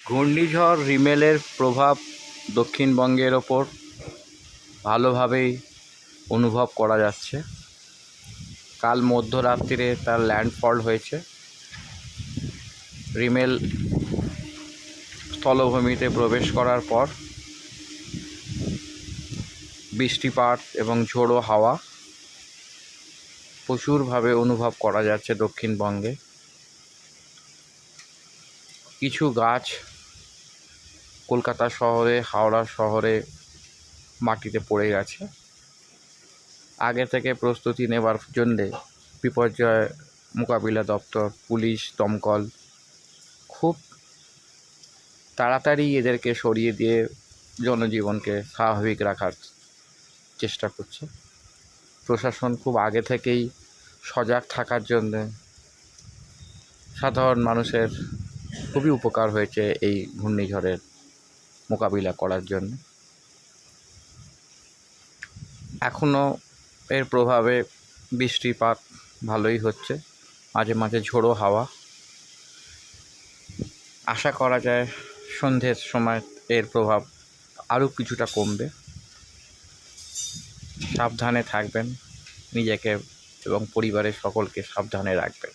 ঘূর্ণিঝড় রিমেলের প্রভাব দক্ষিণবঙ্গের ওপর ভালোভাবেই অনুভব করা যাচ্ছে। কাল মধ্যরাত্রিরে তার ল্যান্ডফল হয়েছে। রিমেল স্থলভূমিতে প্রবেশ করার পর বৃষ্টিপাত এবং ঝোড়ো হাওয়া প্রচুরভাবে অনুভব করা যাচ্ছে দক্ষিণবঙ্গে। কিছু গাছ কলকাতা শহরে, হাওড়া শহরে মাটিতে পড়ে গেছে। আগে থেকে প্রস্তুতি নেবার জন্যে বিপর্যয় মোকাবিলা দপ্তর, পুলিশ, দমকল খুব তাড়াতাড়ি এদেরকে সরিয়ে দিয়ে জনজীবনকে স্বাভাবিক রাখার চেষ্টা করছে। প্রশাসন খুব আগে থেকেই সজাগ থাকার জন্যে সাধারণ মানুষের খুবই উপকার হয়েছে এই ঘূর্ণিঝড়ের মোকাবিলা করার জন্য। এখনও এর প্রভাবে বৃষ্টিপাত ভালোই হচ্ছে, মাঝে মাঝে ঝোড়ো হাওয়া। আশা করা যায় সন্ধ্যের সময় এর প্রভাব আরও কিছুটা কমবে। সাবধানে থাকবেন, নিজেকে এবং পরিবারের সকলকে সাবধানে রাখবেন।